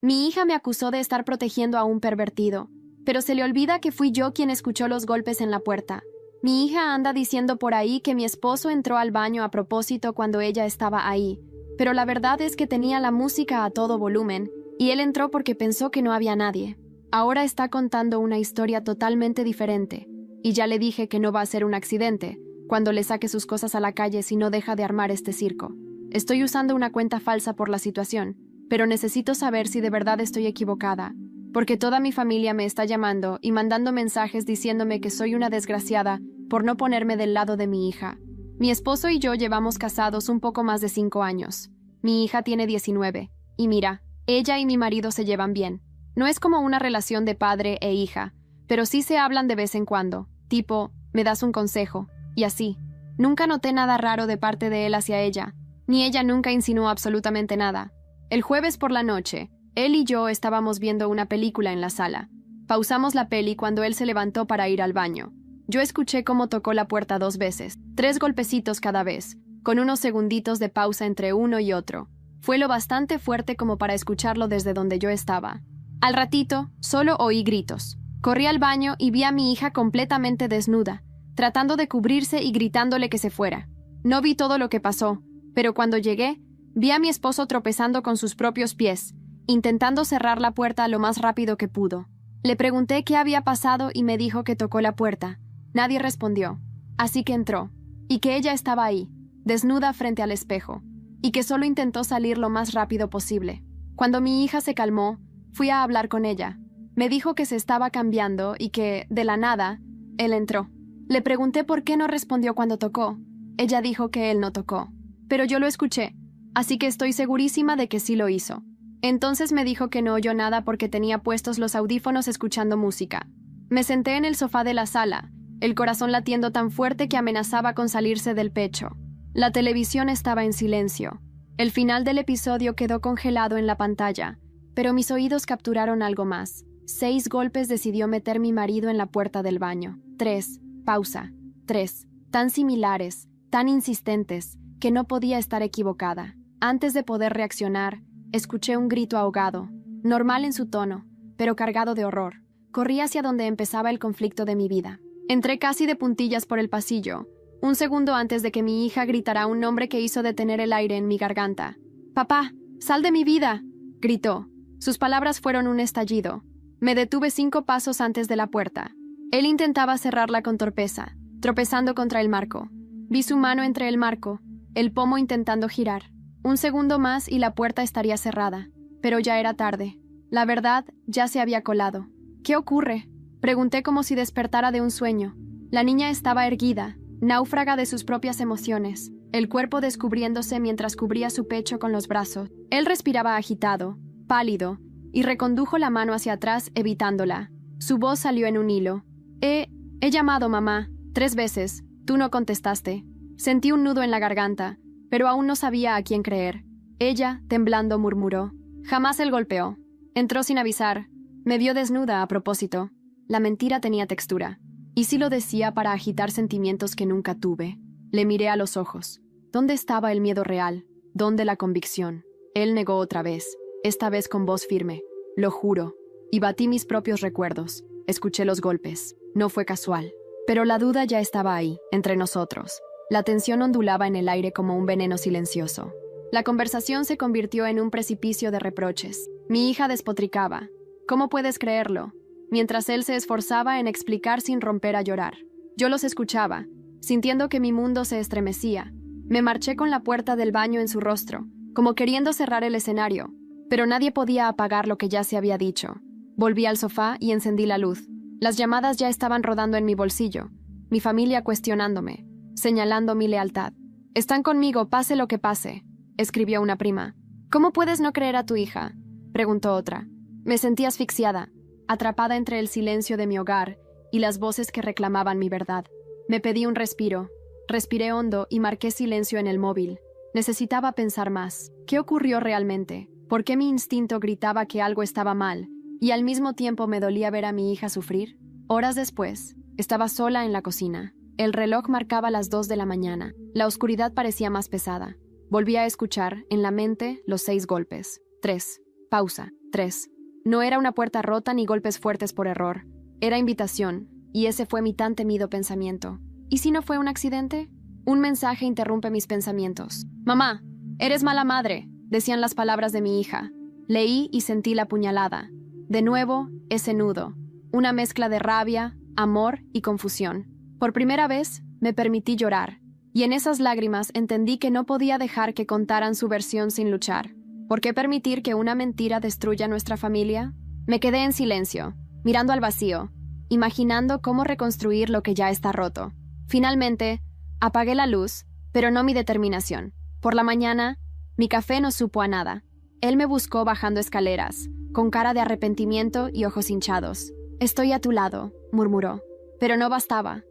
Mi hija me acusó de estar protegiendo a un pervertido, pero se le olvida que fui yo quien escuchó los golpes en la puerta. Mi hija anda diciendo por ahí que mi esposo entró al baño a propósito cuando ella estaba ahí, pero la verdad es que tenía la música a todo volumen, y él entró porque pensó que no había nadie. Ahora está contando una historia totalmente diferente, y ya le dije que no va a ser un accidente cuando le saque sus cosas a la calle si no deja de armar este circo. Estoy usando una cuenta falsa por la situación, pero necesito saber si de verdad estoy equivocada, porque toda mi familia me está llamando y mandando mensajes diciéndome que soy una desgraciada por no ponerme del lado de mi hija. Mi esposo y yo llevamos casados un poco más de 5 años. Mi hija tiene 19, y mira, ella y mi marido se llevan bien. No es como una relación de padre e hija, pero sí se hablan de vez en cuando, tipo, ¿me das un consejo? Y así. Nunca noté nada raro de parte de él hacia ella, ni ella nunca insinuó absolutamente nada. El jueves por la noche, él y yo estábamos viendo una película en la sala. Pausamos la peli cuando él se levantó para ir al baño. Yo escuché cómo tocó la puerta 2 veces, 3 golpecitos cada vez, con unos segunditos de pausa entre uno y otro. Fue lo bastante fuerte como para escucharlo desde donde yo estaba. Al ratito, solo oí gritos. Corrí al baño y vi a mi hija completamente desnuda, tratando de cubrirse y gritándole que se fuera. No vi todo lo que pasó, pero cuando llegué, vi a mi esposo tropezando con sus propios pies, intentando cerrar la puerta lo más rápido que pudo. Le pregunté qué había pasado y me dijo que tocó la puerta. Nadie respondió, así que entró, y que ella estaba ahí, desnuda frente al espejo, y que solo intentó salir lo más rápido posible. Cuando mi hija se calmó, fui a hablar con ella. Me dijo que se estaba cambiando y que, de la nada, él entró. Le pregunté por qué no respondió cuando tocó. Ella dijo que él no tocó, pero yo lo escuché, así que estoy segurísima de que sí lo hizo. Entonces me dijo que no oyó nada porque tenía puestos los audífonos escuchando música. Me senté en el sofá de la sala, el corazón latiendo tan fuerte que amenazaba con salirse del pecho. La televisión estaba en silencio. El final del episodio quedó congelado en la pantalla, pero mis oídos capturaron algo más. 6 golpes decidió meter mi marido en la puerta del baño. 3. Pausa. 3. Tan similares, tan insistentes, que no podía estar equivocada. Antes de poder reaccionar, escuché un grito ahogado, normal en su tono, pero cargado de horror. Corrí hacia donde empezaba el conflicto de mi vida. Entré casi de puntillas por el pasillo, un segundo antes de que mi hija gritara un nombre que hizo detener el aire en mi garganta. «¡Papá, sal de mi vida!», gritó. Sus palabras fueron un estallido. Me detuve 5 pasos antes de la puerta. Él intentaba cerrarla con torpeza, tropezando contra el marco. Vi su mano entre el marco, el pomo intentando girar. Un segundo más y la puerta estaría cerrada, pero ya era tarde. La verdad ya se había colado. «¿Qué ocurre?», pregunté como si despertara de un sueño. La niña estaba erguida, náufraga de sus propias emociones, el cuerpo descubriéndose mientras cubría su pecho con los brazos. Él respiraba agitado, pálido, y recondujo la mano hacia atrás evitándola. Su voz salió en un hilo. He llamado, mamá, 3 veces. Tú no contestaste». Sentí un nudo en la garganta, pero aún no sabía a quién creer. Ella, temblando, murmuró. «Jamás él golpeó. Entró sin avisar. Me vio desnuda a propósito». La mentira tenía textura. ¿Y si lo decía para agitar sentimientos que nunca tuve? Le miré a los ojos. ¿Dónde estaba el miedo real? ¿Dónde la convicción? Él negó otra vez, esta vez con voz firme. «Lo juro». Y batí mis propios recuerdos. Escuché los golpes. No fue casual. Pero la duda ya estaba ahí, entre nosotros. La tensión ondulaba en el aire como un veneno silencioso. La conversación se convirtió en un precipicio de reproches. Mi hija despotricaba. «¿Cómo puedes creerlo?», mientras él se esforzaba en explicar sin romper a llorar. Yo los escuchaba, sintiendo que mi mundo se estremecía. Me marché con la puerta del baño en su rostro, como queriendo cerrar el escenario, pero nadie podía apagar lo que ya se había dicho. Volví al sofá y encendí la luz. Las llamadas ya estaban rodando en mi bolsillo, mi familia cuestionándome, señalando mi lealtad. «Están conmigo, pase lo que pase», escribió una prima. «¿Cómo puedes no creer a tu hija?», preguntó otra. Me sentí asfixiada, atrapada entre el silencio de mi hogar y las voces que reclamaban mi verdad. Me pedí un respiro. Respiré hondo y marqué silencio en el móvil. Necesitaba pensar más. ¿Qué ocurrió realmente? ¿Por qué mi instinto gritaba que algo estaba mal y al mismo tiempo me dolía ver a mi hija sufrir? Horas después, estaba sola en la cocina. El reloj marcaba las 2 de la mañana. La oscuridad parecía más pesada. Volví a escuchar, en la mente, los 6 golpes. 3. Pausa. 3. No era una puerta rota ni golpes fuertes por error. Era invitación, y ese fue mi tan temido pensamiento. ¿Y si no fue un accidente? Un mensaje interrumpe mis pensamientos. «Mamá, eres mala madre», decían las palabras de mi hija. Leí y sentí la puñalada. De nuevo, ese nudo. Una mezcla de rabia, amor y confusión. Por primera vez, me permití llorar. Y en esas lágrimas entendí que no podía dejar que contaran su versión sin luchar. ¿Por qué permitir que una mentira destruya nuestra familia? Me quedé en silencio, mirando al vacío, imaginando cómo reconstruir lo que ya está roto. Finalmente, apagué la luz, pero no mi determinación. Por la mañana, mi café no supo a nada. Él me buscó bajando escaleras, con cara de arrepentimiento y ojos hinchados. «Estoy a tu lado», murmuró. Pero no bastaba,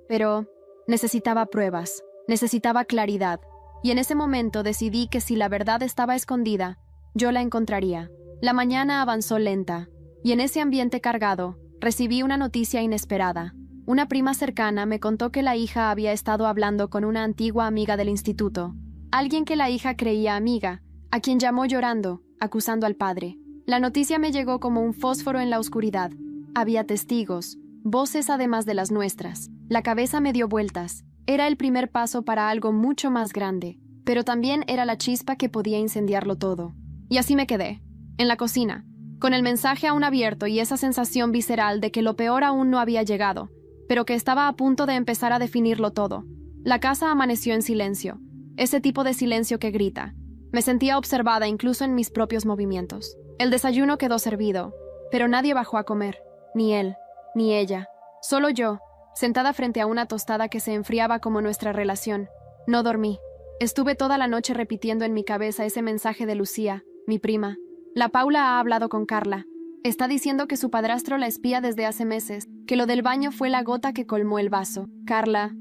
necesitaba pruebas, necesitaba claridad. Y en ese momento decidí que si la verdad estaba escondida, yo la encontraría. La mañana avanzó lenta, y en ese ambiente cargado, recibí una noticia inesperada. Una prima cercana me contó que la hija había estado hablando con una antigua amiga del instituto, alguien que la hija creía amiga, a quien llamó llorando, acusando al padre. La noticia me llegó como un fósforo en la oscuridad. Había testigos, voces además de las nuestras. La cabeza me dio vueltas. Era el primer paso para algo mucho más grande, pero también era la chispa que podía incendiarlo todo. Y así me quedé, en la cocina, con el mensaje aún abierto y esa sensación visceral de que lo peor aún no había llegado, pero que estaba a punto de empezar a definirlo todo. La casa amaneció en silencio, ese tipo de silencio que grita. Me sentía observada incluso en mis propios movimientos. El desayuno quedó servido, pero nadie bajó a comer, ni él, ni ella. Solo yo, sentada frente a una tostada que se enfriaba como nuestra relación. No dormí. Estuve toda la noche repitiendo en mi cabeza ese mensaje de Lucía, mi prima. La Paula ha hablado con Carla. Está diciendo que su padrastro la espía desde hace meses, que lo del baño fue la gota que colmó el vaso. Carla,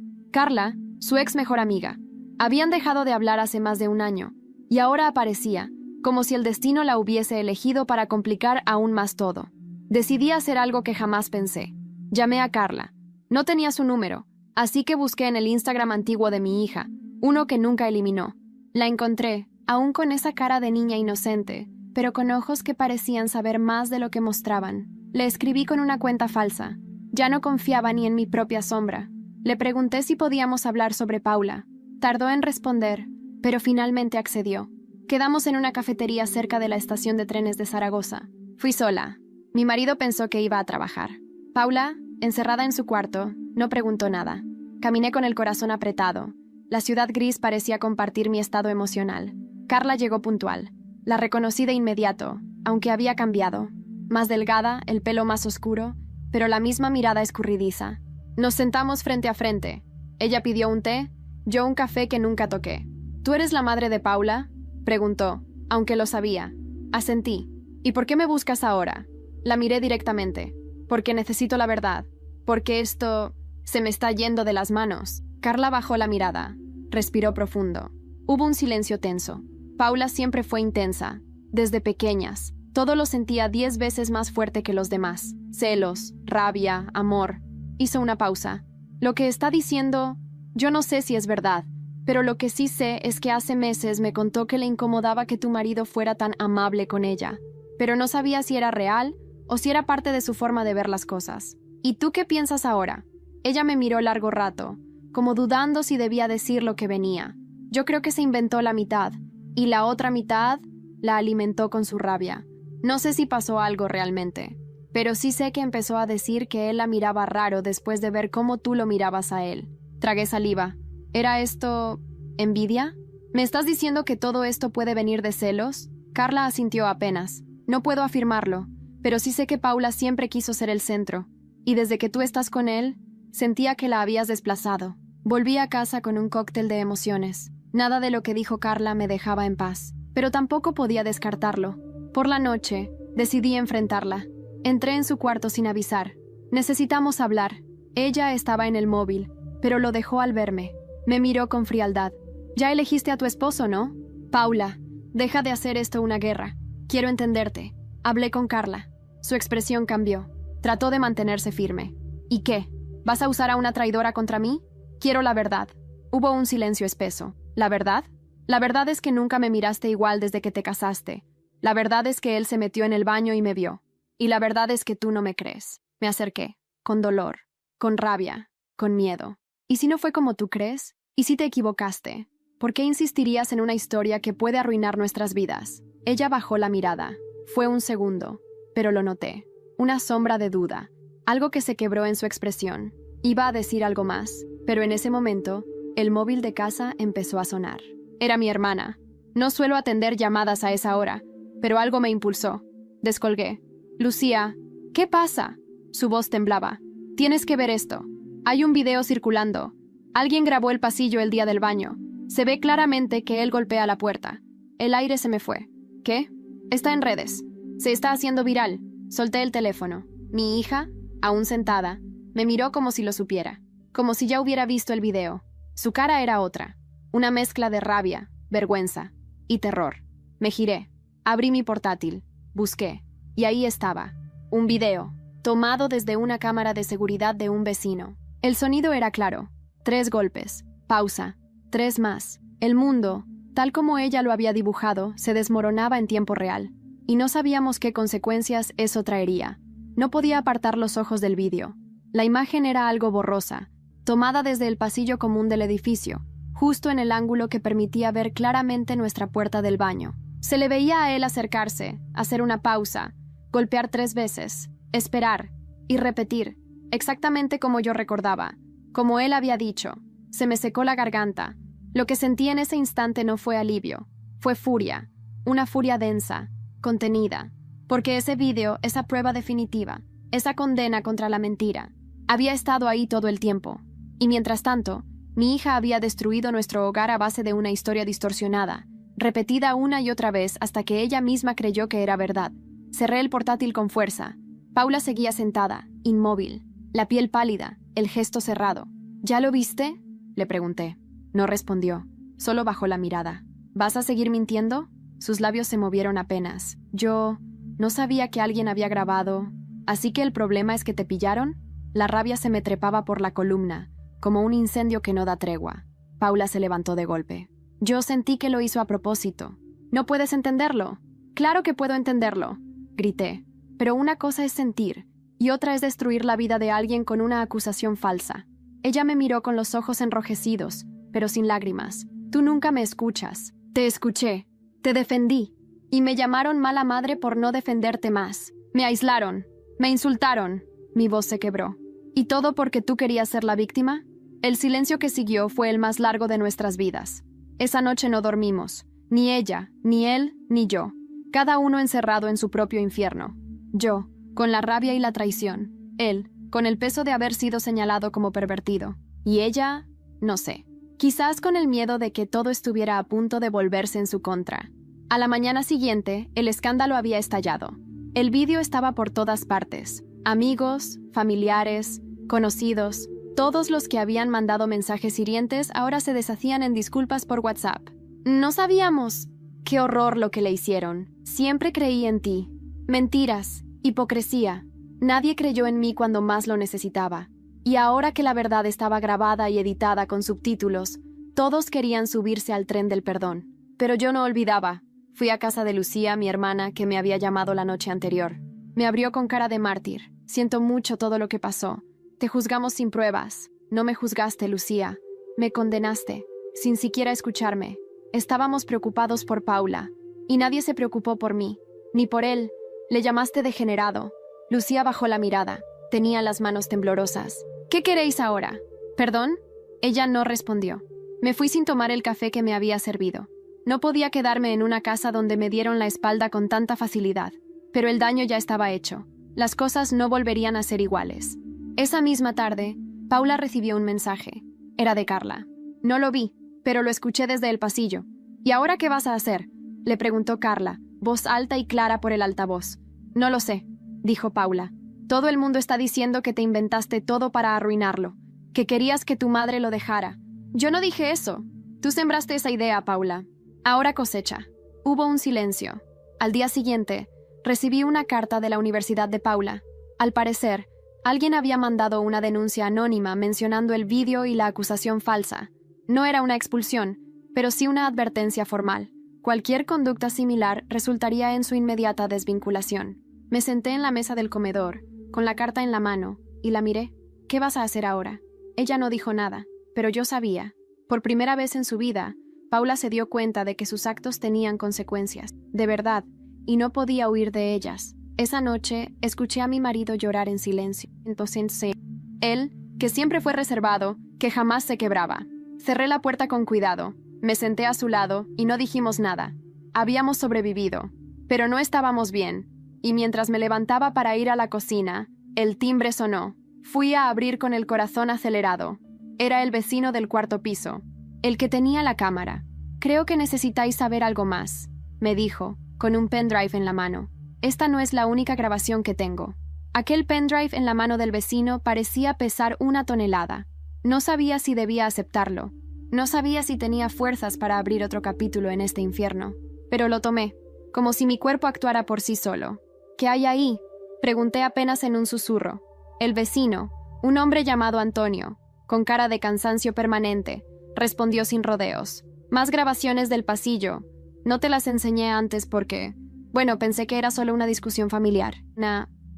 su ex mejor amiga. Habían dejado de hablar hace más de un año, y ahora aparecía, como si el destino la hubiese elegido para complicar aún más todo. Decidí hacer algo que jamás pensé. Llamé a Carla. No tenía su número, así que busqué en el Instagram antiguo de mi hija, uno que nunca eliminó. La encontré, aún con esa cara de niña inocente, pero con ojos que parecían saber más de lo que mostraban. Le escribí con una cuenta falsa. Ya no confiaba ni en mi propia sombra. Le pregunté si podíamos hablar sobre Paula. Tardó en responder, pero finalmente accedió. Quedamos en una cafetería cerca de la estación de trenes de Zaragoza. Fui sola. Mi marido pensó que iba a trabajar. Paula, encerrada en su cuarto, no preguntó nada. Caminé con el corazón apretado. La ciudad gris parecía compartir mi estado emocional. Carla llegó puntual. La reconocí de inmediato, aunque había cambiado. Más delgada, el pelo más oscuro, pero la misma mirada escurridiza. Nos sentamos frente a frente. Ella pidió un té, yo un café que nunca toqué. ¿Tú eres la madre de Paula?, preguntó, aunque lo sabía. Asentí. ¿Y por qué me buscas ahora? La miré directamente. Porque necesito la verdad. Porque esto se me está yendo de las manos. Carla bajó la mirada. Respiró profundo. Hubo un silencio tenso. Paula siempre fue intensa. Desde pequeñas. Todo lo sentía 10 veces más fuerte que los demás. Celos, rabia, amor. Hizo una pausa. Lo que está diciendo, yo no sé si es verdad, pero lo que sí sé es que hace meses me contó que le incomodaba que tu marido fuera tan amable con ella. Pero no sabía si era real o si era parte de su forma de ver las cosas. ¿Y tú qué piensas ahora? Ella me miró largo rato, como dudando si debía decir lo que venía. Yo creo que se inventó la mitad, y la otra mitad la alimentó con su rabia. No sé si pasó algo realmente, pero sí sé que empezó a decir que él la miraba raro después de ver cómo tú lo mirabas a él. Tragué saliva. ¿Era esto envidia? ¿Me estás diciendo que todo esto puede venir de celos? Carla asintió apenas. No puedo afirmarlo, pero sí sé que Paula siempre quiso ser el centro, y desde que tú estás con él, sentía que la habías desplazado. Volví a casa con un cóctel de emociones. Nada de lo que dijo Carla me dejaba en paz, pero tampoco podía descartarlo. Por la noche, decidí enfrentarla. Entré en su cuarto sin avisar. Necesitamos hablar. Ella estaba en el móvil, pero lo dejó al verme. Me miró con frialdad. Ya elegiste a tu esposo, ¿no? Paula, deja de hacer esto una guerra. Quiero entenderte. Hablé con Carla. Su expresión cambió. Trató de mantenerse firme. ¿Y qué? ¿Vas a usar a una traidora contra mí? Quiero la verdad. Hubo un silencio espeso. ¿La verdad? La verdad es que nunca me miraste igual desde que te casaste. La verdad es que él se metió en el baño y me vio. Y la verdad es que tú no me crees. Me acerqué, con dolor, con rabia, con miedo. ¿Y si no fue como tú crees? ¿Y si te equivocaste? ¿Por qué insistirías en una historia que puede arruinar nuestras vidas? Ella bajó la mirada. Fue un segundo, pero lo noté. Una sombra de duda, algo que se quebró en su expresión. Iba a decir algo más, pero en ese momento, el móvil de casa empezó a sonar. Era mi hermana. No suelo atender llamadas a esa hora, pero algo me impulsó. Descolgué. Lucía, ¿qué pasa? Su voz temblaba. Tienes que ver esto. Hay un video circulando. Alguien grabó el pasillo el día del baño. Se ve claramente que él golpea la puerta. El aire se me fue. ¿Qué? Está en redes. Se está haciendo viral. Solté el teléfono. Mi hija, aún sentada, me miró como si lo supiera, como si ya hubiera visto el video. Su cara era otra, una mezcla de rabia, vergüenza y terror. Me giré, abrí mi portátil, busqué, y ahí estaba, un video, tomado desde una cámara de seguridad de un vecino. El sonido era claro, 3 golpes, pausa, 3 más. El mundo, tal como ella lo había dibujado, se desmoronaba en tiempo real, y no sabíamos qué consecuencias eso traería. No podía apartar los ojos del vídeo. La imagen era algo borrosa, tomada desde el pasillo común del edificio, justo en el ángulo que permitía ver claramente nuestra puerta del baño. Se le veía a él acercarse, hacer una pausa, golpear 3 veces, esperar y repetir, exactamente como yo recordaba, como él había dicho. Se me secó la garganta. Lo que sentí en ese instante no fue alivio, fue furia, una furia densa, contenida, porque ese vídeo, esa prueba definitiva, esa condena contra la mentira, había estado ahí todo el tiempo. Y mientras tanto, mi hija había destruido nuestro hogar a base de una historia distorsionada, repetida una y otra vez hasta que ella misma creyó que era verdad. Cerré el portátil con fuerza. Paula seguía sentada, inmóvil, la piel pálida, el gesto cerrado. ¿Ya lo viste?, le pregunté. No respondió, solo bajó la mirada. ¿Vas a seguir mintiendo? Sus labios se movieron apenas. Yo no sabía que alguien había grabado. ¿Así que el problema es que te pillaron? La rabia se me trepaba por la columna, como un incendio que no da tregua. Paula se levantó de golpe. Yo sentí que lo hizo a propósito. ¿No puedes entenderlo? Claro que puedo entenderlo, grité. Pero una cosa es sentir, y otra es destruir la vida de alguien con una acusación falsa. Ella me miró con los ojos enrojecidos, pero sin lágrimas. Tú nunca me escuchas. Te escuché. Te defendí. Y me llamaron mala madre por no defenderte más. Me aislaron. Me insultaron. Mi voz se quebró. ¿Y todo porque tú querías ser la víctima? El silencio que siguió fue el más largo de nuestras vidas. Esa noche no dormimos. Ni ella, ni él, ni yo. Cada uno encerrado en su propio infierno. Yo, con la rabia y la traición. Él, con el peso de haber sido señalado como pervertido. Y ella, no sé. Quizás con el miedo de que todo estuviera a punto de volverse en su contra. A la mañana siguiente, el escándalo había estallado. El vídeo estaba por todas partes. Amigos, familiares, conocidos, todos los que habían mandado mensajes hirientes ahora se deshacían en disculpas por WhatsApp. No sabíamos. Qué horror lo que le hicieron. Siempre creí en ti. Mentiras, hipocresía. Nadie creyó en mí cuando más lo necesitaba. Y ahora que la verdad estaba grabada y editada con subtítulos, todos querían subirse al tren del perdón. Pero yo no olvidaba. Fui a casa de Lucía, mi hermana, que me había llamado la noche anterior. Me abrió con cara de mártir. Siento mucho todo lo que pasó. Te juzgamos sin pruebas. No me juzgaste, Lucía. Me condenaste, sin siquiera escucharme. Estábamos preocupados por Paula, y nadie se preocupó por mí, ni por él. Le llamaste degenerado. Lucía bajó la mirada. Tenía las manos temblorosas. ¿Qué queréis ahora? ¿Perdón? Ella no respondió. Me fui sin tomar el café que me había servido. No podía quedarme en una casa donde me dieron la espalda con tanta facilidad. Pero el daño ya estaba hecho. Las cosas no volverían a ser iguales. Esa misma tarde, Paula recibió un mensaje. Era de Carla. No lo vi, pero lo escuché desde el pasillo. ¿Y ahora qué vas a hacer?, le preguntó Carla, voz alta y clara por el altavoz. No lo sé, dijo Paula. Todo el mundo está diciendo que te inventaste todo para arruinarlo, que querías que tu madre lo dejara. Yo no dije eso. Tú sembraste esa idea, Paula. Ahora cosecha. Hubo un silencio. Al día siguiente, recibí una carta de la Universidad de Paula. Al parecer, alguien había mandado una denuncia anónima mencionando el vídeo y la acusación falsa. No era una expulsión, pero sí una advertencia formal. Cualquier conducta similar resultaría en su inmediata desvinculación. Me senté en la mesa del comedor, con la carta en la mano, y la miré. ¿Qué vas a hacer ahora? Ella no dijo nada, pero yo sabía. Por primera vez en su vida, Paula se dio cuenta de que sus actos tenían consecuencias, de verdad, y no podía huir de ellas. Esa noche, escuché a mi marido llorar en silencio. Entonces, él, que siempre fue reservado, que jamás se quebraba. Cerré la puerta con cuidado, me senté a su lado y no dijimos nada. Habíamos sobrevivido, pero no estábamos bien, y mientras me levantaba para ir a la cocina, el timbre sonó. Fui a abrir con el corazón acelerado. Era el vecino del cuarto piso, el que tenía la cámara. «Creo que necesitáis saber algo más», me dijo, con un pendrive en la mano. «Esta no es la única grabación que tengo». Aquel pendrive en la mano del vecino parecía pesar 1 tonelada. No sabía si debía aceptarlo. No sabía si tenía fuerzas para abrir otro capítulo en este infierno. Pero lo tomé, como si mi cuerpo actuara por sí solo. «¿Qué hay ahí?», pregunté apenas en un susurro. El vecino, un hombre llamado Antonio, con cara de cansancio permanente, respondió sin rodeos. «Más grabaciones del pasillo. No te las enseñé antes porque... Bueno, pensé que era solo una discusión familiar.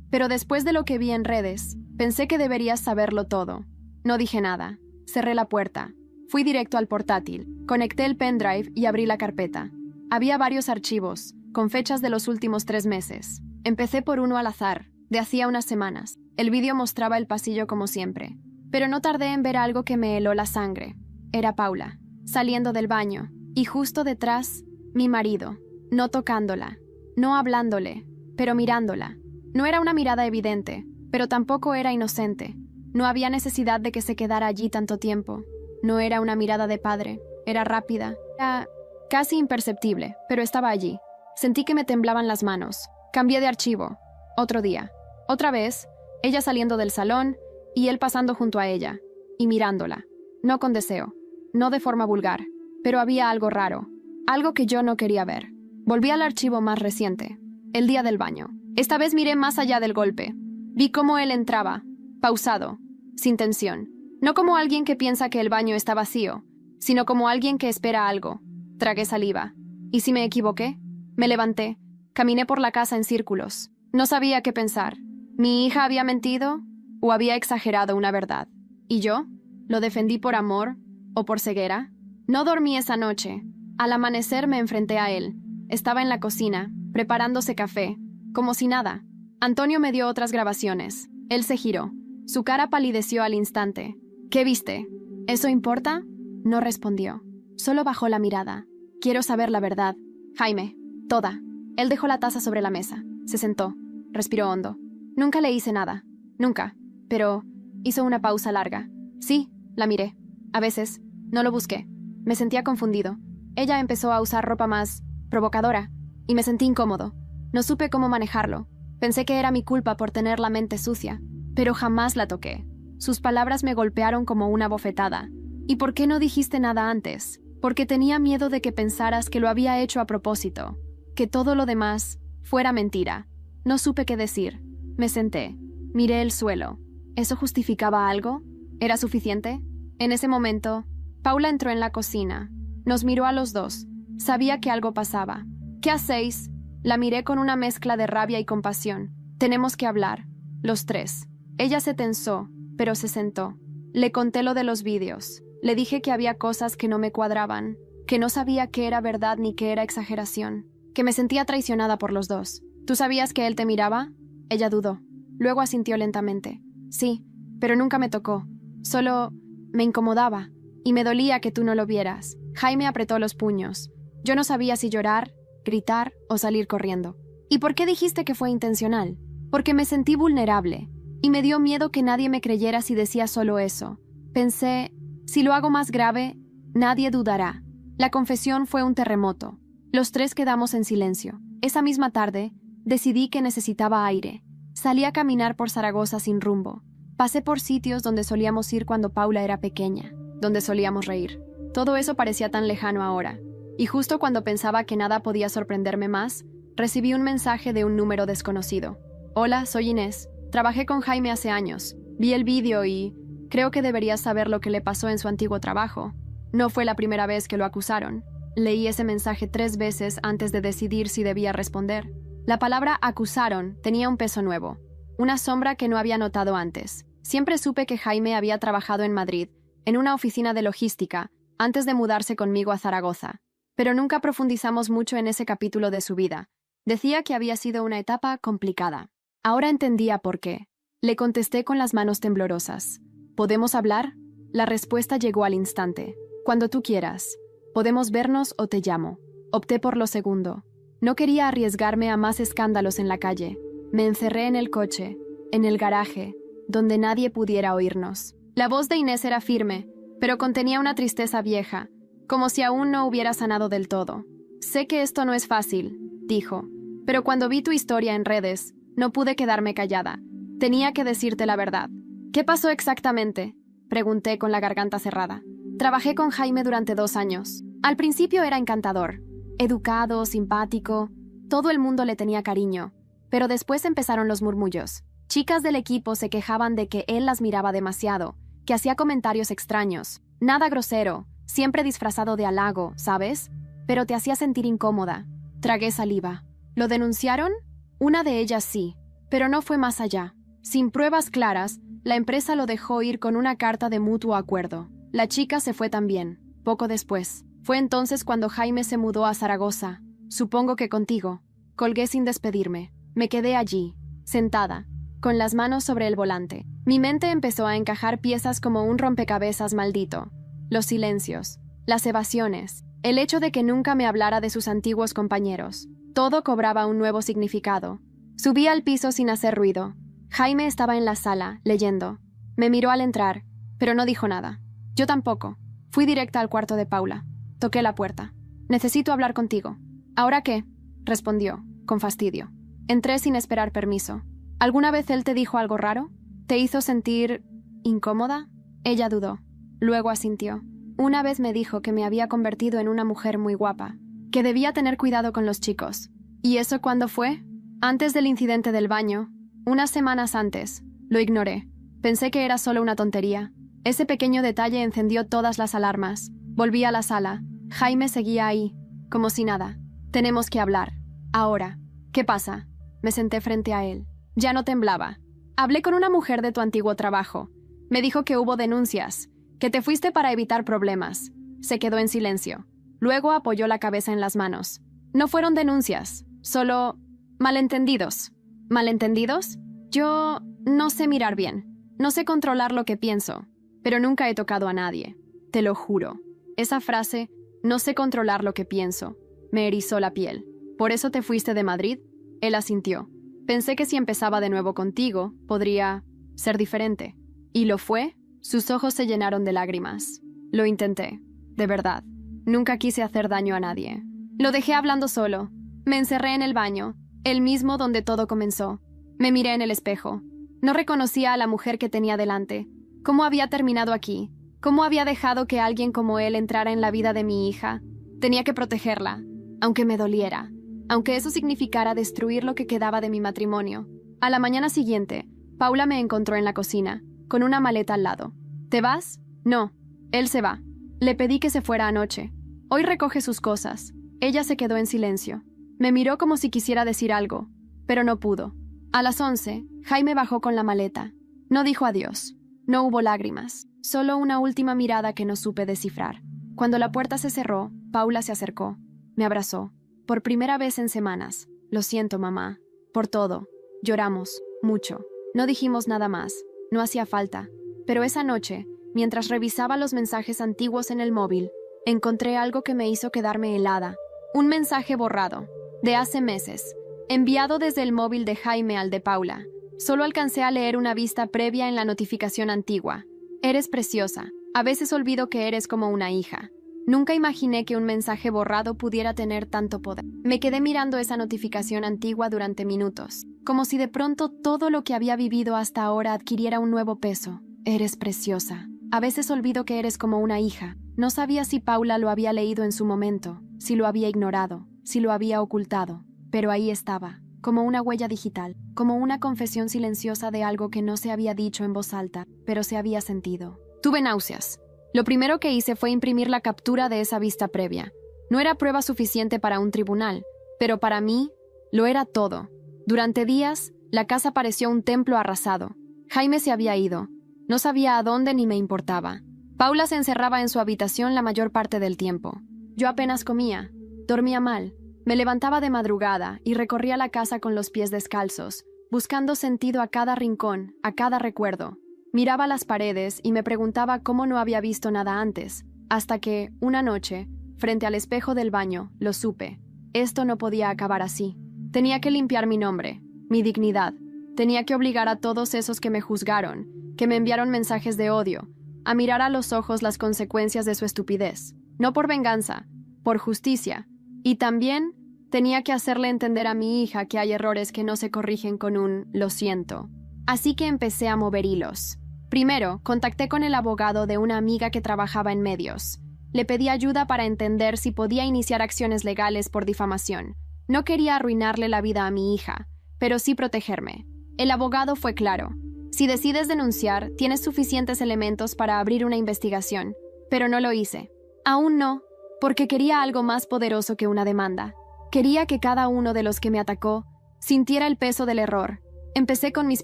Pero después de lo que vi en redes, pensé que deberías saberlo todo». No dije nada. Cerré la puerta. Fui directo al portátil. Conecté el pendrive y abrí la carpeta. Había varios archivos, con fechas de los últimos 3 meses. Empecé por uno al azar, de hacía unas semanas. El vídeo mostraba el pasillo como siempre. Pero no tardé en ver algo que me heló la sangre. Era Paula, saliendo del baño, y justo detrás, mi marido, no tocándola, no hablándole, pero mirándola. No era una mirada evidente, pero tampoco era inocente. No había necesidad de que se quedara allí tanto tiempo. No era una mirada de padre, era rápida, era casi imperceptible, pero estaba allí. Sentí que me temblaban las manos. Cambié de archivo. Otro día. Otra vez, ella saliendo del salón y él pasando junto a ella, y mirándola. No con deseo, no de forma vulgar, pero había algo raro, algo que yo no quería ver. Volví al archivo más reciente, el día del baño. Esta vez miré más allá del golpe. Vi cómo él entraba, pausado, sin tensión. No como alguien que piensa que el baño está vacío, sino como alguien que espera algo. Tragué saliva. ¿Y si me equivoqué? Me levanté, caminé por la casa en círculos. No sabía qué pensar. ¿Mi hija había mentido o había exagerado una verdad? ¿Y yo? ¿Lo defendí por amor o por ceguera? No dormí esa noche. Al amanecer me enfrenté a él. Estaba en la cocina, preparándose café, como si nada. Antonio me dio otras grabaciones. Él se giró. Su cara palideció al instante. ¿Qué viste? ¿Eso importa? No respondió. Solo bajó la mirada. Quiero saber la verdad. Jaime, toda. Él dejó la taza sobre la mesa. Se sentó. Respiró hondo. Nunca le hice nada. Nunca. Pero hizo una pausa larga. Sí, la miré. A veces. No lo busqué. Me sentía confundido. Ella empezó a usar ropa más provocadora y me sentí incómodo. No supe cómo manejarlo. Pensé que era mi culpa por tener la mente sucia, pero jamás la toqué. Sus palabras me golpearon como una bofetada. ¿Y por qué no dijiste nada antes? Porque tenía miedo de que pensaras que lo había hecho a propósito, que todo lo demás fuera mentira. No supe qué decir. Me senté. Miré el suelo. ¿Eso justificaba algo? ¿Era suficiente? En ese momento, Paula entró en la cocina. Nos miró a los dos. Sabía que algo pasaba. ¿Qué hacéis? La miré con una mezcla de rabia y compasión. Tenemos que hablar. Los tres. Ella se tensó, pero se sentó. Le conté lo de los vídeos. Le dije que había cosas que no me cuadraban, que no sabía qué era verdad ni qué era exageración, que me sentía traicionada por los dos. ¿Tú sabías que él te miraba? Ella dudó. Luego asintió lentamente. Sí, pero nunca me tocó. Solo me incomodaba y me dolía que tú no lo vieras. Jaime apretó los puños. Yo no sabía si llorar, gritar o salir corriendo. ¿Y por qué dijiste que fue intencional? Porque me sentí vulnerable y me dio miedo que nadie me creyera si decía solo eso. Pensé, si lo hago más grave, nadie dudará. La confesión fue un terremoto. Los tres quedamos en silencio. Esa misma tarde, decidí que necesitaba aire. Salí a caminar por Zaragoza sin rumbo. Pasé por sitios donde solíamos ir cuando Paula era pequeña, donde solíamos reír. Todo eso parecía tan lejano ahora. Y justo cuando pensaba que nada podía sorprenderme más, recibí un mensaje de un número desconocido. Hola, soy Inés. Trabajé con Jaime hace años. Vi el vídeo y creo que deberías saber lo que le pasó en su antiguo trabajo. No fue la primera vez que lo acusaron. Leí ese mensaje 3 veces antes de decidir si debía responder. La palabra acusaron tenía un peso nuevo, una sombra que no había notado antes. Siempre supe que Jaime había trabajado en Madrid, en una oficina de logística, antes de mudarse conmigo a Zaragoza. Pero nunca profundizamos mucho en ese capítulo de su vida. Decía que había sido una etapa complicada. Ahora entendía por qué. Le contesté con las manos temblorosas. ¿Podemos hablar? La respuesta llegó al instante. Cuando tú quieras. Podemos vernos o te llamo. Opté por lo segundo. No quería arriesgarme a más escándalos en la calle. Me encerré en el coche, en el garaje, donde nadie pudiera oírnos. La voz de Inés era firme, pero contenía una tristeza vieja, como si aún no hubiera sanado del todo. Sé que esto no es fácil, dijo, pero cuando vi tu historia en redes, no pude quedarme callada. Tenía que decirte la verdad. ¿Qué pasó exactamente?, pregunté con la garganta cerrada. Trabajé con Jaime durante 2 años. Al principio era encantador, educado, simpático, todo el mundo le tenía cariño, pero después empezaron los murmullos. Chicas del equipo se quejaban de que él las miraba demasiado, que hacía comentarios extraños, nada grosero, siempre disfrazado de halago, ¿sabes? Pero te hacía sentir incómoda. Tragué saliva. ¿Lo denunciaron? Una de ellas sí, pero no fue más allá. Sin pruebas claras, la empresa lo dejó ir con una carta de mutuo acuerdo. La chica se fue también, poco después. Fue entonces cuando Jaime se mudó a Zaragoza. Supongo que contigo. Colgué sin despedirme. Me quedé allí, sentada, con las manos sobre el volante. Mi mente empezó a encajar piezas como un rompecabezas maldito. Los silencios, las evasiones, el hecho de que nunca me hablara de sus antiguos compañeros. Todo cobraba un nuevo significado. Subí al piso sin hacer ruido. Jaime estaba en la sala, leyendo. Me miró al entrar, pero no dijo nada. Yo tampoco. Fui directa al cuarto de Paula. Toqué la puerta. «Necesito hablar contigo». «¿Ahora qué?», respondió, con fastidio. Entré sin esperar permiso. ¿Alguna vez él te dijo algo raro? ¿Te hizo sentir incómoda? Ella dudó. Luego asintió. Una vez me dijo que me había convertido en una mujer muy guapa, que debía tener cuidado con los chicos. ¿Y eso cuándo fue? Antes del incidente del baño. Unas semanas antes. Lo ignoré. Pensé que era solo una tontería. Ese pequeño detalle encendió todas las alarmas. Volví a la sala. Jaime seguía ahí, como si nada. «Tenemos que hablar. Ahora. ¿Qué pasa?» Me senté frente a él. Ya no temblaba. «Hablé con una mujer de tu antiguo trabajo. Me dijo que hubo denuncias, que te fuiste para evitar problemas». Se quedó en silencio. Luego apoyó la cabeza en las manos. «No fueron denuncias, solo malentendidos». ¿Malentendidos? Yo no sé mirar bien. No sé controlar lo que pienso, pero nunca he tocado a nadie. Te lo juro. Esa frase, «no sé controlar lo que pienso», me erizó la piel. «¿Por eso te fuiste de Madrid?» Él asintió. Pensé que si empezaba de nuevo contigo, podría ser diferente. ¿Y lo fue? Sus ojos se llenaron de lágrimas. Lo intenté, de verdad. Nunca quise hacer daño a nadie. Lo dejé hablando solo. Me encerré en el baño, el mismo donde todo comenzó. Me miré en el espejo. No reconocía a la mujer que tenía delante. ¿Cómo había terminado aquí? ¿Cómo había dejado que alguien como él entrara en la vida de mi hija? Tenía que protegerla, aunque me doliera, aunque eso significara destruir lo que quedaba de mi matrimonio. A la mañana siguiente, Paula me encontró en la cocina, con una maleta al lado. ¿Te vas? No. Él se va. Le pedí que se fuera anoche. Hoy recoge sus cosas. Ella se quedó en silencio. Me miró como si quisiera decir algo, pero no pudo. A las 11, Jaime bajó con la maleta. No dijo adiós. No hubo lágrimas, solo una última mirada que no supe descifrar. Cuando la puerta se cerró, Paula se acercó. Me abrazó. Por primera vez en semanas. «Lo siento, mamá. Por todo. Lloramos. Mucho. No dijimos nada más. No hacía falta. Pero esa noche, mientras revisaba los mensajes antiguos en el móvil, encontré algo que me hizo quedarme helada. Un mensaje borrado, de hace meses, enviado desde el móvil de Jaime al de Paula. Solo alcancé a leer una vista previa en la notificación antigua. «Eres preciosa. A veces olvido que eres como una hija». Nunca imaginé que un mensaje borrado pudiera tener tanto poder. Me quedé mirando esa notificación antigua durante minutos, como si de pronto todo lo que había vivido hasta ahora adquiriera un nuevo peso. «Eres preciosa. A veces olvido que eres como una hija». No sabía si Paula lo había leído en su momento, si lo había ignorado, si lo había ocultado, pero ahí estaba, como una huella digital, como una confesión silenciosa de algo que no se había dicho en voz alta, pero se había sentido. Tuve náuseas. Lo primero que hice fue imprimir la captura de esa vista previa. No era prueba suficiente para un tribunal, pero para mí lo era todo. Durante días, la casa pareció un templo arrasado. Jaime se había ido. No sabía a dónde ni me importaba. Paula se encerraba en su habitación la mayor parte del tiempo. Yo apenas comía, dormía mal, me levantaba de madrugada y recorría la casa con los pies descalzos, buscando sentido a cada rincón, a cada recuerdo. Miraba las paredes y me preguntaba cómo no había visto nada antes, hasta que, una noche, frente al espejo del baño, lo supe. Esto no podía acabar así. Tenía que limpiar mi nombre, mi dignidad. Tenía que obligar a todos esos que me juzgaron, que me enviaron mensajes de odio, a mirar a los ojos las consecuencias de su estupidez. No por venganza, por justicia. Y también tenía que hacerle entender a mi hija que hay errores que no se corrigen con un «lo siento». Así que empecé a mover hilos. Primero, contacté con el abogado de una amiga que trabajaba en medios. Le pedí ayuda para entender si podía iniciar acciones legales por difamación. No quería arruinarle la vida a mi hija, pero sí protegerme. El abogado fue claro. Si decides denunciar, tienes suficientes elementos para abrir una investigación. Pero no lo hice. Aún no, porque quería algo más poderoso que una demanda. Quería que cada uno de los que me atacó sintiera el peso del error. Empecé con mis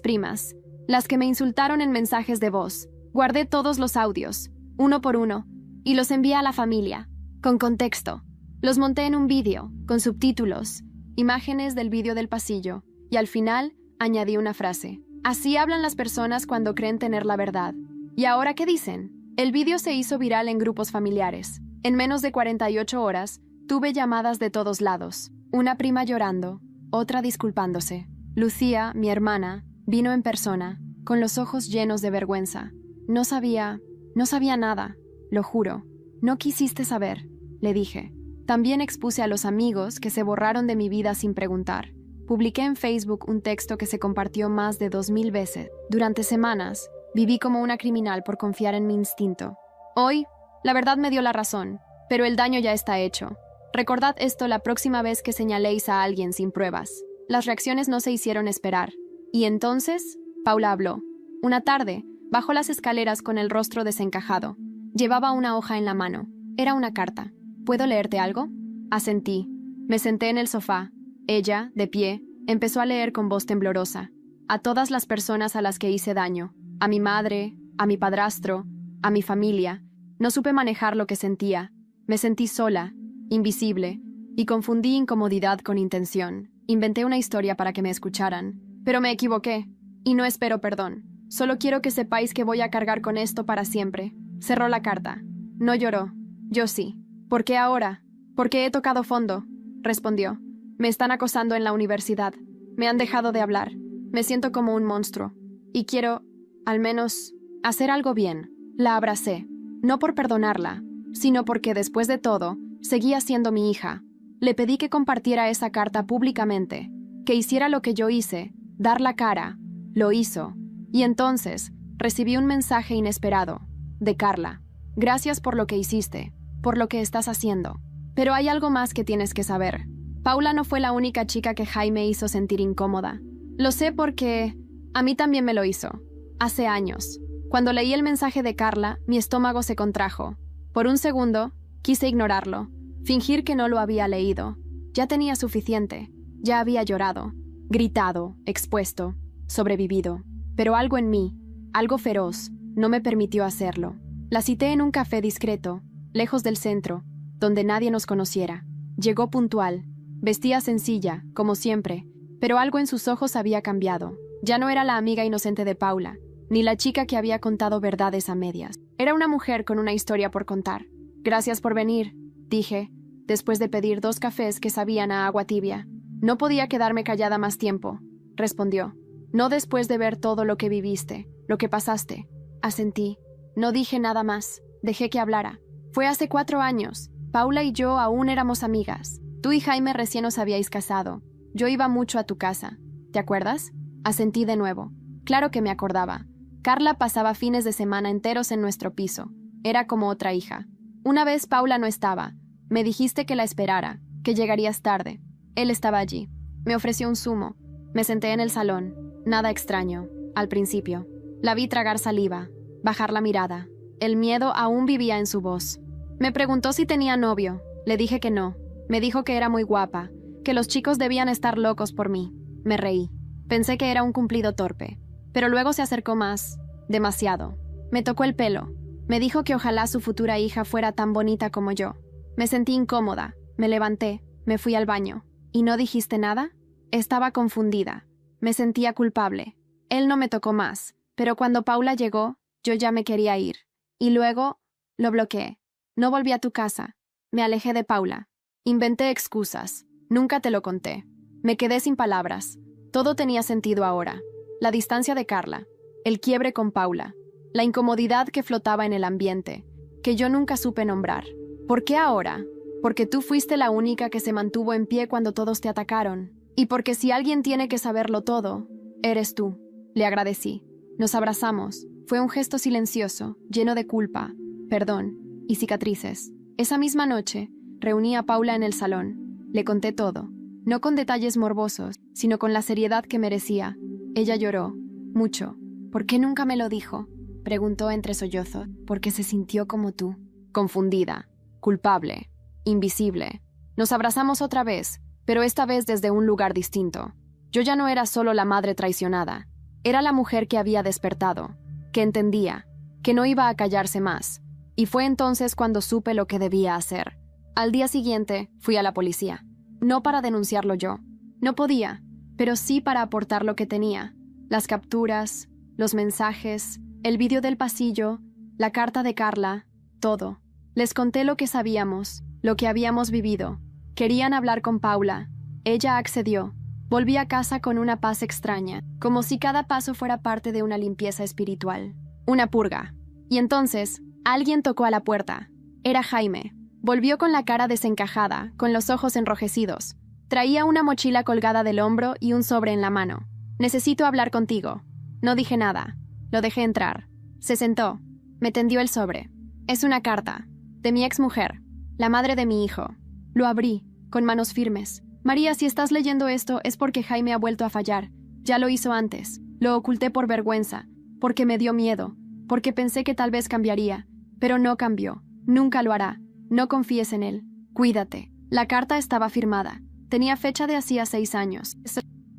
primas, las que me insultaron en mensajes de voz. Guardé todos los audios, uno por uno, y los envié a la familia, con contexto. Los monté en un vídeo, con subtítulos, imágenes del vídeo del pasillo, y al final añadí una frase. Así hablan las personas cuando creen tener la verdad. ¿Y ahora qué dicen? El vídeo se hizo viral en grupos familiares. En menos de 48 horas, tuve llamadas de todos lados. Una prima llorando, otra disculpándose. Lucía, mi hermana, vino en persona, con los ojos llenos de vergüenza. No sabía nada, lo juro. No quisiste saber, le dije. También expuse a los amigos que se borraron de mi vida sin preguntar. Publiqué en Facebook un texto que se compartió más de 2000 veces. Durante semanas, viví como una criminal por confiar en mi instinto. Hoy, la verdad me dio la razón, pero el daño ya está hecho. Recordad esto la próxima vez que señaléis a alguien sin pruebas. Las reacciones no se hicieron esperar. Y entonces, Paula habló. Una tarde, bajó las escaleras con el rostro desencajado. Llevaba una hoja en la mano. Era una carta. ¿Puedo leerte algo? Asentí. Me senté en el sofá. Ella, de pie, empezó a leer con voz temblorosa. A todas las personas a las que hice daño. A mi madre, a mi padrastro, a mi familia. No supe manejar lo que sentía. Me sentí sola, invisible, y confundí incomodidad con intención. Inventé una historia para que me escucharan. Pero me equivoqué, y no espero perdón. Solo quiero que sepáis que voy a cargar con esto para siempre. Cerró la carta. No lloró. Yo sí. ¿Por qué ahora? Porque he tocado fondo, respondió. Me están acosando en la universidad. Me han dejado de hablar. Me siento como un monstruo. Y quiero, al menos, hacer algo bien. La abracé. No por perdonarla, sino porque después de todo, seguía siendo mi hija. Le pedí que compartiera esa carta públicamente, que hiciera lo que yo hice, dar la cara. Lo hizo. Y entonces, recibí un mensaje inesperado, de Carla. Gracias por lo que hiciste, por lo que estás haciendo. Pero hay algo más que tienes que saber. Paula no fue la única chica que Jaime hizo sentir incómoda. Lo sé porque a mí también me lo hizo. Hace años. Cuando leí el mensaje de Carla, mi estómago se contrajo. Por un segundo, quise ignorarlo, fingir que no lo había leído. Ya tenía suficiente. Ya había llorado, gritado, expuesto, sobrevivido. Pero algo en mí, algo feroz, no me permitió hacerlo. La cité en un café discreto, lejos del centro, donde nadie nos conociera. Llegó puntual. Vestía sencilla, como siempre, pero algo en sus ojos había cambiado. Ya no era la amiga inocente de Paula, ni la chica que había contado verdades a medias. Era una mujer con una historia por contar. Gracias por venir, dije, después de pedir 2 cafés que sabían a agua tibia. No podía quedarme callada más tiempo, respondió. No después de ver todo lo que viviste, lo que pasaste. Asentí. No dije nada más, dejé que hablara. Fue hace 4 años. Paula y yo aún éramos amigas. Tú y Jaime recién os habíais casado. Yo iba mucho a tu casa. ¿Te acuerdas? Asentí de nuevo. Claro que me acordaba. Carla pasaba fines de semana enteros en nuestro piso. Era como otra hija. Una vez Paula no estaba. Me dijiste que la esperara, que llegarías tarde. Él estaba allí. Me ofreció un zumo. Me senté en el salón. Nada extraño, al principio. La vi tragar saliva, bajar la mirada. El miedo aún vivía en su voz. Me preguntó si tenía novio. Le dije que no. Me dijo que era muy guapa, que los chicos debían estar locos por mí. Me reí. Pensé que era un cumplido torpe. Pero luego se acercó más. Demasiado. Me tocó el pelo. Me dijo que ojalá su futura hija fuera tan bonita como yo. Me sentí incómoda. Me levanté. Me fui al baño. ¿Y no dijiste nada? Estaba confundida. Me sentía culpable. Él no me tocó más. Pero cuando Paula llegó, yo ya me quería ir. Y luego lo bloqueé. No volví a tu casa. Me alejé de Paula. Inventé excusas. Nunca te lo conté. Me quedé sin palabras. Todo tenía sentido ahora. La distancia de Carla. El quiebre con Paula. La incomodidad que flotaba en el ambiente, que yo nunca supe nombrar. ¿Por qué ahora? Porque tú fuiste la única que se mantuvo en pie cuando todos te atacaron. Y porque si alguien tiene que saberlo todo, eres tú. Le agradecí. Nos abrazamos. Fue un gesto silencioso, lleno de culpa, perdón y cicatrices. Esa misma noche, reuní a Paula en el salón. Le conté todo. No con detalles morbosos, sino con la seriedad que merecía. Ella lloró. Mucho. ¿Por qué nunca me lo dijo? Preguntó entre sollozos. Porque se sintió como tú. Confundida. Culpable. Invisible. Nos abrazamos otra vez, pero esta vez desde un lugar distinto. Yo ya no era solo la madre traicionada. Era la mujer que había despertado, que entendía, que no iba a callarse más. Y fue entonces cuando supe lo que debía hacer. Al día siguiente, fui a la policía. No para denunciarlo yo. No podía, pero sí para aportar lo que tenía. Las capturas, los mensajes, el vídeo del pasillo, la carta de Carla, todo. Les conté lo que sabíamos, lo que habíamos vivido. Querían hablar con Paula. Ella accedió. Volví a casa con una paz extraña, como si cada paso fuera parte de una limpieza espiritual. Una purga. Y entonces, alguien tocó a la puerta. Era Jaime. Volvió con la cara desencajada, con los ojos enrojecidos. Traía una mochila colgada del hombro y un sobre en la mano. «Necesito hablar contigo». No dije nada. Lo dejé entrar. Se sentó. Me tendió el sobre. Es una carta. De mi exmujer. La madre de mi hijo. Lo abrí, con manos firmes. «María, si estás leyendo esto es porque Jaime ha vuelto a fallar. Ya lo hizo antes. Lo oculté por vergüenza. Porque me dio miedo. Porque pensé que tal vez cambiaría. Pero no cambió. Nunca lo hará. No confíes en él. Cuídate». La carta estaba firmada. Tenía fecha de hacía 6 años.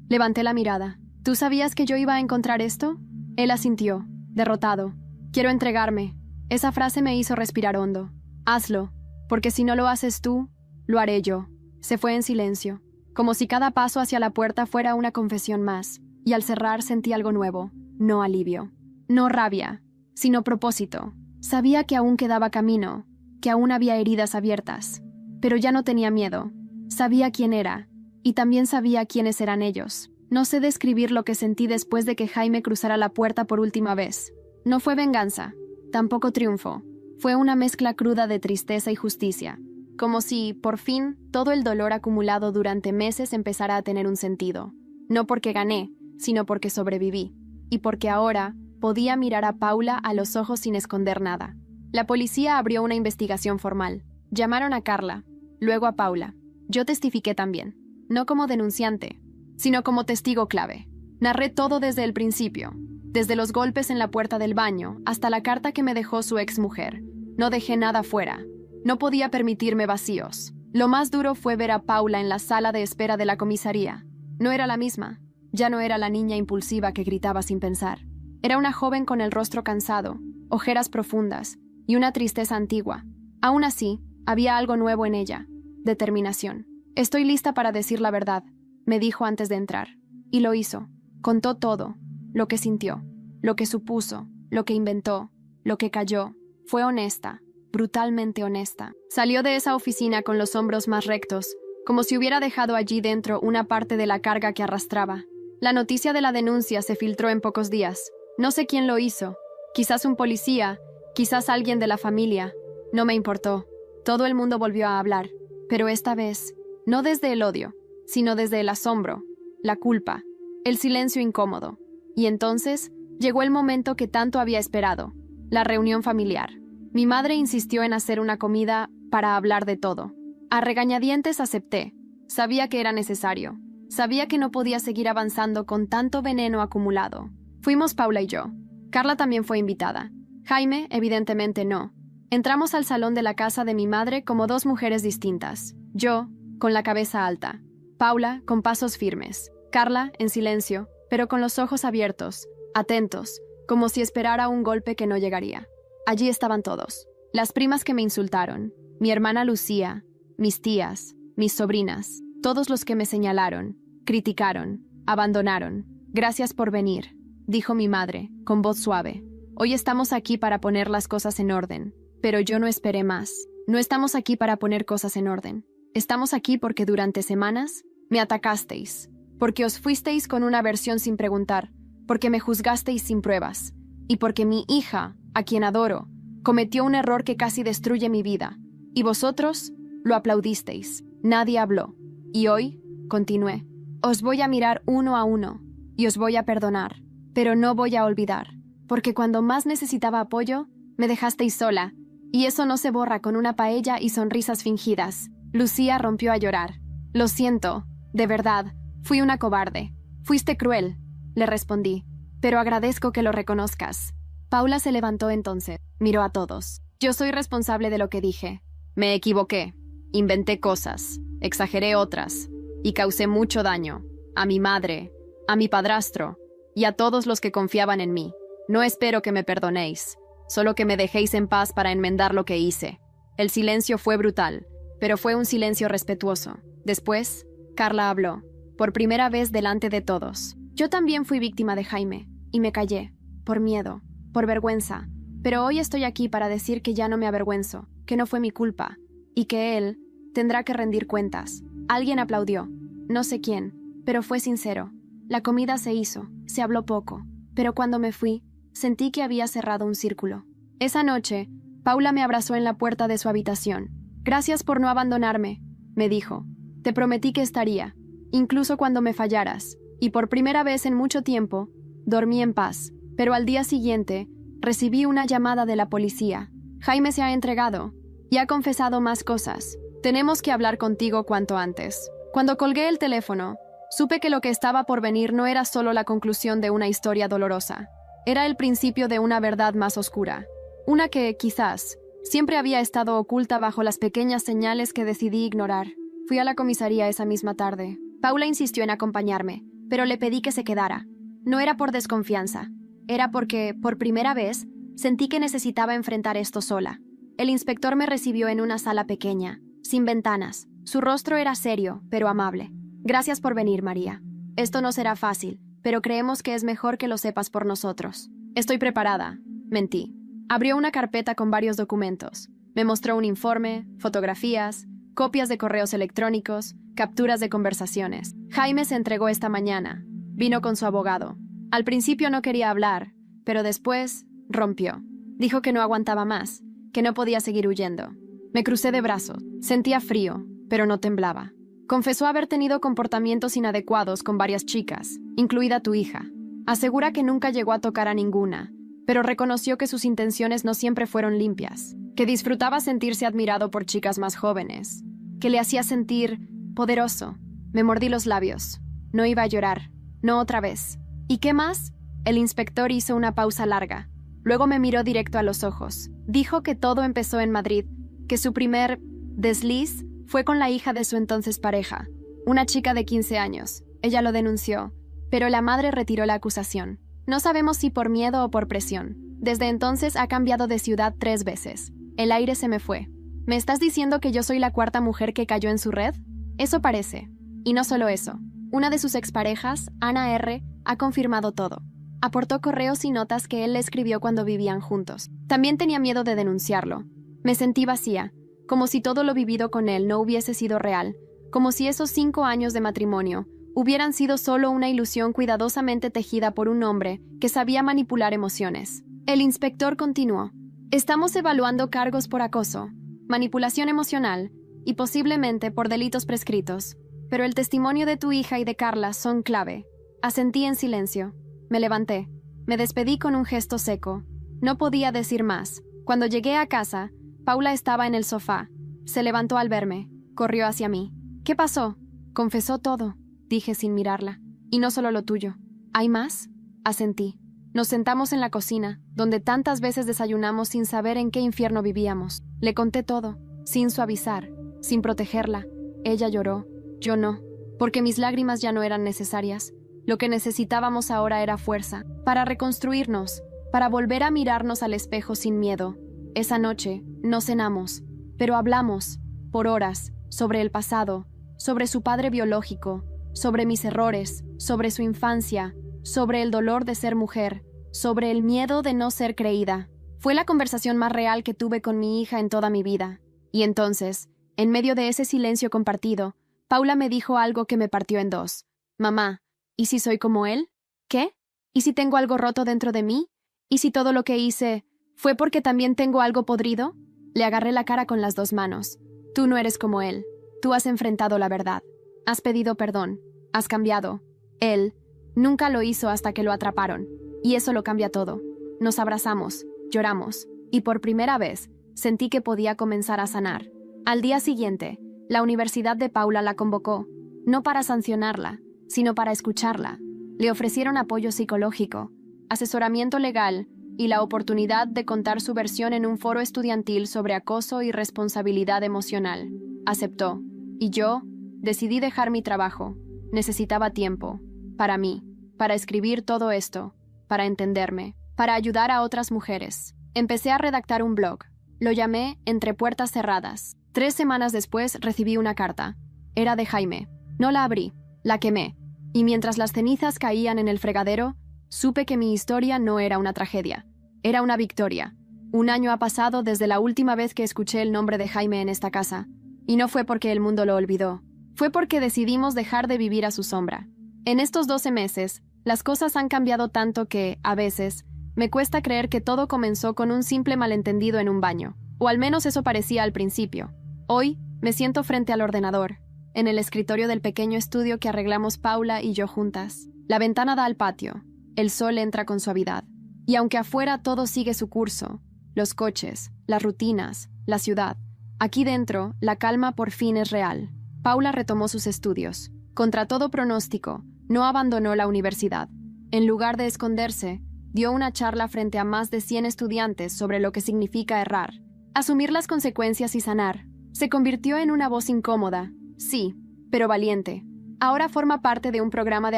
Levanté la mirada. ¿Tú sabías que yo iba a encontrar esto? Él asintió, derrotado. «Quiero entregarme». Esa frase me hizo respirar hondo. «Hazlo, porque si no lo haces tú, lo haré yo». Se fue en silencio, como si cada paso hacia la puerta fuera una confesión más, y al cerrar sentí algo nuevo, no alivio. No rabia, sino propósito. Sabía que aún quedaba camino, que aún había heridas abiertas, pero ya no tenía miedo. Sabía quién era, y también sabía quiénes eran ellos. No sé describir lo que sentí después de que Jaime cruzara la puerta por última vez. No fue venganza, tampoco triunfo. Fue una mezcla cruda de tristeza y justicia. Como si, por fin, todo el dolor acumulado durante meses empezara a tener un sentido. No porque gané, sino porque sobreviví. Y porque ahora podía mirar a Paula a los ojos sin esconder nada. La policía abrió una investigación formal. Llamaron a Carla, luego a Paula. Yo testifiqué también. No como denunciante, sino como testigo clave. Narré todo desde el principio. Desde los golpes en la puerta del baño hasta la carta que me dejó su exmujer. No dejé nada fuera. No podía permitirme vacíos. Lo más duro fue ver a Paula en la sala de espera de la comisaría. No era la misma. Ya no era la niña impulsiva que gritaba sin pensar. Era una joven con el rostro cansado, ojeras profundas y una tristeza antigua. Aún así, había algo nuevo en ella. Determinación. «Estoy lista para decir la verdad», me dijo antes de entrar. Y lo hizo. Contó todo. Lo que sintió. Lo que supuso. Lo que inventó. Lo que cayó. Fue honesta. Brutalmente honesta. Salió de esa oficina con los hombros más rectos, como si hubiera dejado allí dentro una parte de la carga que arrastraba. La noticia de la denuncia se filtró en pocos días. No sé quién lo hizo. Quizás un policía, quizás alguien de la familia. No me importó. Todo el mundo volvió a hablar. Pero esta vez, no desde el odio, sino desde el asombro, la culpa, el silencio incómodo. Y entonces, llegó el momento que tanto había esperado, la reunión familiar. Mi madre insistió en hacer una comida para hablar de todo. A regañadientes acepté. Sabía que era necesario. Sabía que no podía seguir avanzando con tanto veneno acumulado. Fuimos Paula y yo. Carla también fue invitada. Jaime, evidentemente no. Entramos al salón de la casa de mi madre como dos mujeres distintas. Yo, con la cabeza alta. Paula, con pasos firmes. Carla, en silencio, pero con los ojos abiertos, atentos, como si esperara un golpe que no llegaría. Allí estaban todos. Las primas que me insultaron, mi hermana Lucía, mis tías, mis sobrinas, todos los que me señalaron, criticaron, abandonaron. Gracias por venir, dijo mi madre, con voz suave. Hoy estamos aquí para poner las cosas en orden, pero yo no esperé más. No estamos aquí para poner cosas en orden. Estamos aquí porque durante semanas me atacasteis, porque os fuisteis con una versión sin preguntar, porque me juzgasteis sin pruebas, y porque mi hija, a quien adoro, cometió un error que casi destruye mi vida, y vosotros lo aplaudisteis. Nadie habló. Y hoy, continué, os voy a mirar uno a uno, y os voy a perdonar, pero no voy a olvidar, porque cuando más necesitaba apoyo, me dejasteis sola, y eso no se borra con una paella y sonrisas fingidas. Lucía rompió a llorar. Lo siento, de verdad, fui una cobarde. Fuiste cruel, le respondí, pero agradezco que lo reconozcas. Paula se levantó entonces, miró a todos. Yo soy responsable de lo que dije. Me equivoqué, inventé cosas, exageré otras, y causé mucho daño, a mi madre, a mi padrastro, y a todos los que confiaban en mí. No espero que me perdonéis, solo que me dejéis en paz para enmendar lo que hice. El silencio fue brutal, pero fue un silencio respetuoso. Después, Carla habló, por primera vez delante de todos. Yo también fui víctima de Jaime, y me callé, por miedo, por vergüenza, pero hoy estoy aquí para decir que ya no me avergüenzo, que no fue mi culpa, y que él tendrá que rendir cuentas. Alguien aplaudió, no sé quién, pero fue sincero. La comida se hizo, se habló poco, pero cuando me fui, sentí que había cerrado un círculo. Esa noche, Paula me abrazó en la puerta de su habitación. Gracias por no abandonarme, me dijo. Te prometí que estaría, incluso cuando me fallaras, y por primera vez en mucho tiempo, dormí en paz. Pero al día siguiente, recibí una llamada de la policía. Jaime se ha entregado y ha confesado más cosas. Tenemos que hablar contigo cuanto antes. Cuando colgué el teléfono, supe que lo que estaba por venir no era solo la conclusión de una historia dolorosa. Era el principio de una verdad más oscura. Una que, quizás, siempre había estado oculta bajo las pequeñas señales que decidí ignorar. Fui a la comisaría esa misma tarde. Paula insistió en acompañarme, pero le pedí que se quedara. No era por desconfianza. Era porque, por primera vez, sentí que necesitaba enfrentar esto sola. El inspector me recibió en una sala pequeña, sin ventanas. Su rostro era serio, pero amable. Gracias por venir, María. Esto no será fácil, pero creemos que es mejor que lo sepas por nosotros. Estoy preparada, mentí. Abrió una carpeta con varios documentos. Me mostró un informe, fotografías, copias de correos electrónicos, capturas de conversaciones. Jaime se entregó esta mañana. Vino con su abogado. Al principio no quería hablar, pero después rompió. Dijo que no aguantaba más, que no podía seguir huyendo. Me crucé de brazos. Sentía frío, pero no temblaba. Confesó haber tenido comportamientos inadecuados con varias chicas, incluida tu hija. Asegura que nunca llegó a tocar a ninguna, pero reconoció que sus intenciones no siempre fueron limpias, que disfrutaba sentirse admirado por chicas más jóvenes, que le hacía sentir poderoso. Me mordí los labios. No iba a llorar. No otra vez. ¿Y qué más? El inspector hizo una pausa larga. Luego me miró directo a los ojos. Dijo que todo empezó en Madrid, que su primer desliz fue con la hija de su entonces pareja, una chica de 15 años. Ella lo denunció, pero la madre retiró la acusación. No sabemos si por miedo o por presión. Desde entonces ha cambiado de ciudad 3 veces. El aire se me fue. ¿Me estás diciendo que yo soy la cuarta mujer que cayó en su red? Eso parece. Y no solo eso. Una de sus exparejas, Ana R., ha confirmado todo. Aportó correos y notas que él le escribió cuando vivían juntos. También tenía miedo de denunciarlo. Me sentí vacía, como si todo lo vivido con él no hubiese sido real, como si esos 5 años de matrimonio hubieran sido solo una ilusión cuidadosamente tejida por un hombre que sabía manipular emociones. El inspector continuó. Estamos evaluando cargos por acoso, manipulación emocional y posiblemente por delitos prescritos. Pero el testimonio de tu hija y de Carla son clave. Asentí en silencio. Me levanté. Me despedí con un gesto seco. No podía decir más. Cuando llegué a casa, Paula estaba en el sofá. Se levantó al verme. Corrió hacia mí. ¿Qué pasó? Confesó todo, dije sin mirarla. Y no solo lo tuyo. ¿Hay más? Asentí. Nos sentamos en la cocina, donde tantas veces desayunamos sin saber en qué infierno vivíamos. Le conté todo, sin suavizar, sin protegerla. Ella lloró, yo no, porque mis lágrimas ya no eran necesarias. Lo que necesitábamos ahora era fuerza, para reconstruirnos, para volver a mirarnos al espejo sin miedo. Esa noche no cenamos, pero hablamos, por horas, sobre el pasado, sobre su padre biológico, sobre mis errores, sobre su infancia, sobre el dolor de ser mujer, sobre el miedo de no ser creída. Fue la conversación más real que tuve con mi hija en toda mi vida. Y entonces, en medio de ese silencio compartido, Paula me dijo algo que me partió en dos. Mamá, ¿y si soy como él? ¿Qué? ¿Y si tengo algo roto dentro de mí? ¿Y si todo lo que hice fue porque también tengo algo podrido? Le agarré la cara con las dos manos. Tú no eres como él. Tú has enfrentado la verdad. Has pedido perdón. Has cambiado. Él nunca lo hizo hasta que lo atraparon. Y eso lo cambia todo. Nos abrazamos, lloramos, y por primera vez sentí que podía comenzar a sanar. Al día siguiente, la Universidad de Paula la convocó, no para sancionarla, sino para escucharla. Le ofrecieron apoyo psicológico, asesoramiento legal y la oportunidad de contar su versión en un foro estudiantil sobre acoso y responsabilidad emocional. Aceptó, y yo decidí dejar mi trabajo. Necesitaba tiempo, para mí, para escribir todo esto, para entenderme, para ayudar a otras mujeres. Empecé a redactar un blog. Lo llamé Entre Puertas Cerradas. 3 semanas después recibí una carta. Era de Jaime. No la abrí, la quemé. Y mientras las cenizas caían en el fregadero, supe que mi historia no era una tragedia. Era una victoria. 1 año ha pasado desde la última vez que escuché el nombre de Jaime en esta casa. Y no fue porque el mundo lo olvidó. Fue porque decidimos dejar de vivir a su sombra. En estos 12 meses, las cosas han cambiado tanto que, a veces, me cuesta creer que todo comenzó con un simple malentendido en un baño. O al menos eso parecía al principio. Hoy, me siento frente al ordenador, en el escritorio del pequeño estudio que arreglamos Paula y yo juntas. La ventana da al patio. El sol entra con suavidad. Y aunque afuera todo sigue su curso, los coches, las rutinas, la ciudad, aquí dentro, la calma por fin es real. Paula retomó sus estudios. Contra todo pronóstico, no abandonó la universidad. En lugar de esconderse, dio una charla frente a más de 100 estudiantes sobre lo que significa errar, asumir las consecuencias y sanar. Se convirtió en una voz incómoda, sí, pero valiente. Ahora forma parte de un programa de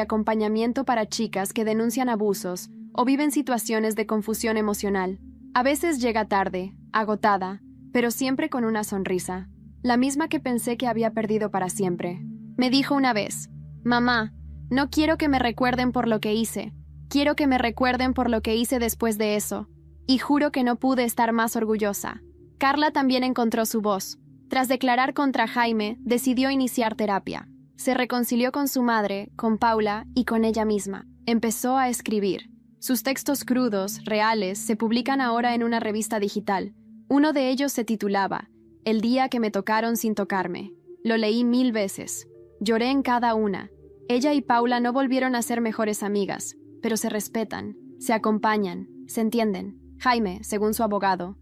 acompañamiento para chicas que denuncian abusos o viven situaciones de confusión emocional. A veces llega tarde, agotada, pero siempre con una sonrisa, la misma que pensé que había perdido para siempre. Me dijo una vez, «Mamá, no quiero que me recuerden por lo que hice. Quiero que me recuerden por lo que hice después de eso. Y juro que no pude estar más orgullosa». Carla también encontró su voz. Tras declarar contra Jaime, decidió iniciar terapia. Se reconcilió con su madre, con Paula y con ella misma. Empezó a escribir. Sus textos crudos, reales, se publican ahora en una revista digital. Uno de ellos se titulaba El día que me tocaron sin tocarme. Lo leí 1000 veces. Lloré en cada una. Ella y Paula no volvieron a ser mejores amigas, pero se respetan, se acompañan, se entienden. Jaime, según su abogado,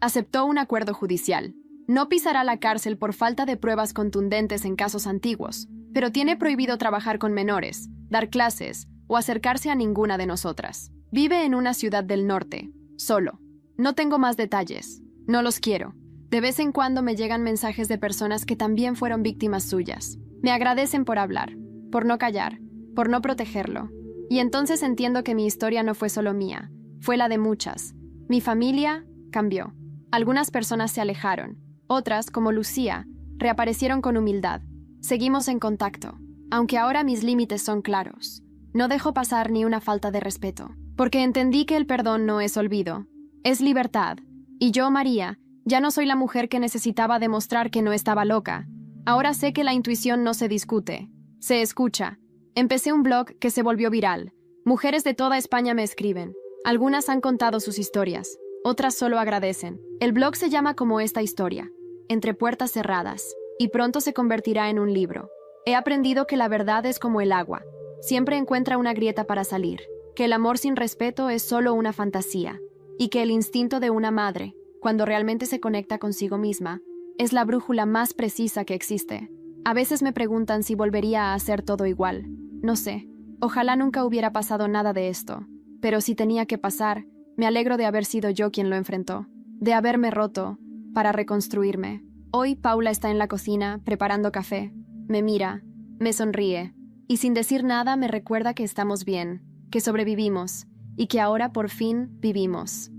aceptó un acuerdo judicial. No pisará la cárcel por falta de pruebas contundentes en casos antiguos, pero tiene prohibido trabajar con menores, dar clases o acercarse a ninguna de nosotras. Vive en una ciudad del norte, solo. No tengo más detalles. No los quiero. De vez en cuando me llegan mensajes de personas que también fueron víctimas suyas. Me agradecen por hablar, por no callar, por no protegerlo. Y entonces entiendo que mi historia no fue solo mía, fue la de muchas. Mi familia cambió. Algunas personas se alejaron. Otras, como Lucía, reaparecieron con humildad. Seguimos en contacto, aunque ahora mis límites son claros. No dejo pasar ni una falta de respeto, porque entendí que el perdón no es olvido, es libertad. Y yo, María, ya no soy la mujer que necesitaba demostrar que no estaba loca. Ahora sé que la intuición no se discute, se escucha. Empecé un blog que se volvió viral. Mujeres de toda España me escriben. Algunas han contado sus historias, otras solo agradecen. El blog se llama como esta historia, Entre Puertas Cerradas, y pronto se convertirá en un libro. He aprendido que la verdad es como el agua. Siempre encuentra una grieta para salir, que el amor sin respeto es solo una fantasía, y que el instinto de una madre, cuando realmente se conecta consigo misma, es la brújula más precisa que existe. A veces me preguntan si volvería a hacer todo igual. No sé, ojalá nunca hubiera pasado nada de esto, pero si tenía que pasar, me alegro de haber sido yo quien lo enfrentó, de haberme roto para reconstruirme. Hoy Paula está en la cocina preparando café. Me mira, me sonríe, y sin decir nada me recuerda que estamos bien, que sobrevivimos, y que ahora por fin vivimos.